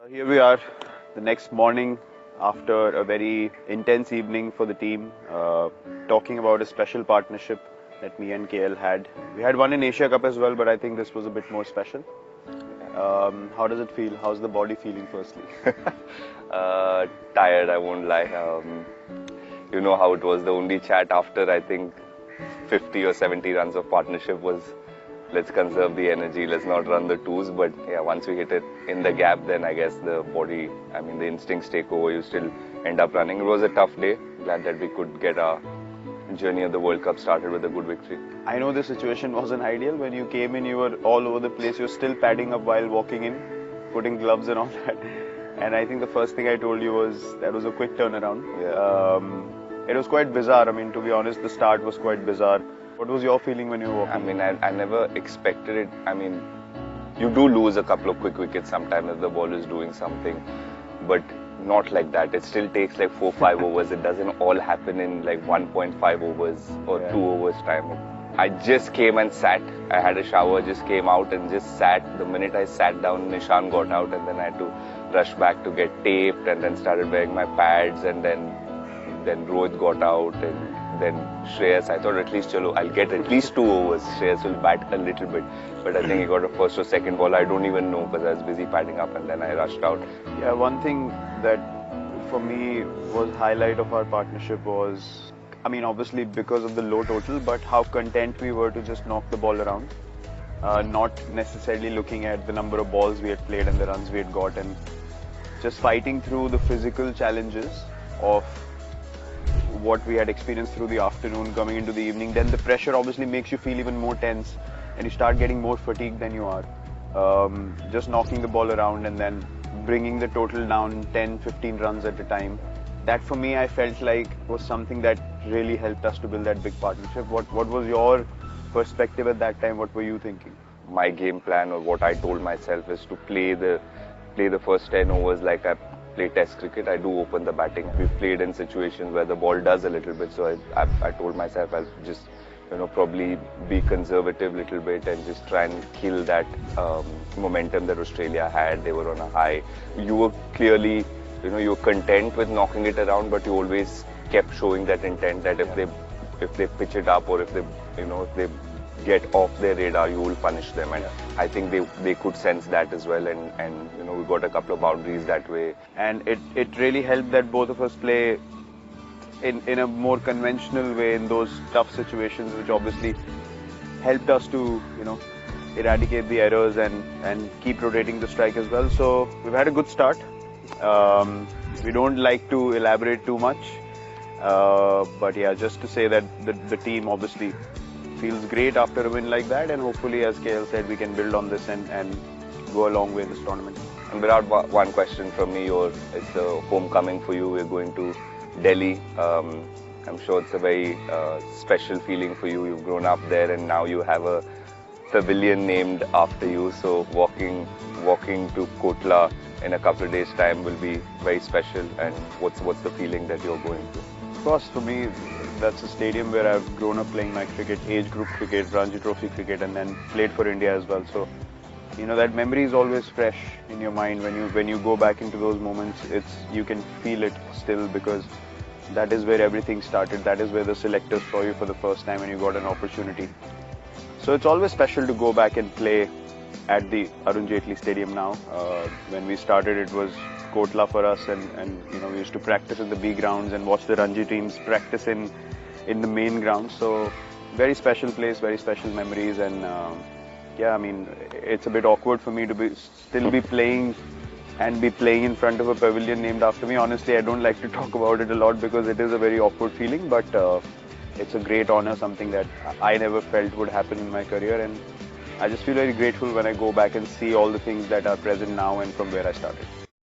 Here we are, the next morning after a very intense evening for the team, talking about a special partnership that me and KL had. We had one in Asia Cup as well, but I think this was a bit more special. How does it feel? How's the body feeling, firstly? Tired, I won't lie. You know how it was. The only chat after, I think, 50 or 70 runs of partnership was, let's conserve the energy, let's not run the twos. But yeah, once we hit it in the gap, then I guess the body, the instincts take over. You still end up running. It was a tough day. Glad that we could get our journey of the World Cup started with a good victory. I know the situation wasn't ideal. When you came in, you were all over the place. You were still padding up while walking in, putting gloves and all that. And I think the first thing I told you was that was a quick turnaround. Yeah. It was quite bizarre. To be honest, the start was quite bizarre. What was your feeling when you were walking? I never expected it. You do lose a couple of quick wickets sometimes if the ball is doing something, but not like that. It still takes like 4-5 overs. It doesn't all happen in like 1.5 overs or 2 overs time. I just came and sat. I had a shower, just came out and just sat. The minute I sat down, Nishan got out, and then I had to rush back to get taped, and then started wearing my pads, and then Rohit got out, and then Shreyas. I thought at least I'll get at least 2 overs. Shreyas will bat a little bit, but I think he got a first or second ball. I don't even know because I was busy padding up, and then I rushed out. Yeah, one thing that for me was highlight of our partnership was, obviously because of the low total, but how content we were to just knock the ball around. Not necessarily looking at the number of balls we had played and the runs we had got, and just fighting through the physical challenges of what we had experienced through the afternoon coming into the evening. Then the pressure obviously makes you feel even more tense and you start getting more fatigued than you are. Just knocking the ball around and then bringing the total down 10-15 runs at a time. That for me, I felt like was something that really helped us to build that big partnership. What was your perspective at that time? What were you thinking? My game plan, or what I told myself, is to play the first 10 overs like I play Test cricket. I do open the batting. We've played in situations where the ball does a little bit, so I told myself I'll just probably be conservative a little bit and just try and kill that momentum that Australia had. They were on a high. You were clearly, you were content with knocking it around, but you always kept showing that intent that if they pitch it up, or if they get off their radar, you will punish them. And I think they could sense that as well, and we got a couple of boundaries that way. And it really helped that both of us play in a more conventional way in those tough situations, which obviously helped us to eradicate the errors and keep rotating the strike as well. So we've had a good start. We don't like to elaborate too much, but yeah, just to say that the team obviously feels great after a win like that, and hopefully, as KL said, we can build on this and go a long way in this tournament. And without one question from me, it's a homecoming for you. We're going to Delhi. I'm sure it's a very special feeling for you. You've grown up there, and now you have a pavilion named after you. So walking to Kotla in a couple of days' time will be very special. And what's the feeling that you're going to? Of course, for me, that's a stadium where I've grown up playing my cricket, age group cricket, Ranji Trophy cricket, and then played for India as well. So, that memory is always fresh in your mind when you go back into those moments. You can feel it still, because that is where everything started. That is where the selectors saw you for the first time and you got an opportunity. So it's always special to go back and play at the Arun Jaitley Stadium now. When we started, it was Kotla for us, and we used to practice in the B grounds and watch the Ranji teams practice in the main grounds. So very special place, very special memories, and it's a bit awkward for me to still be playing in front of a pavilion named after me. Honestly, I don't like to talk about it a lot because it is a very awkward feeling, but it's a great honor, something that I never felt would happen in my career, and I just feel very grateful when I go back and see all the things that are present now and from where I started.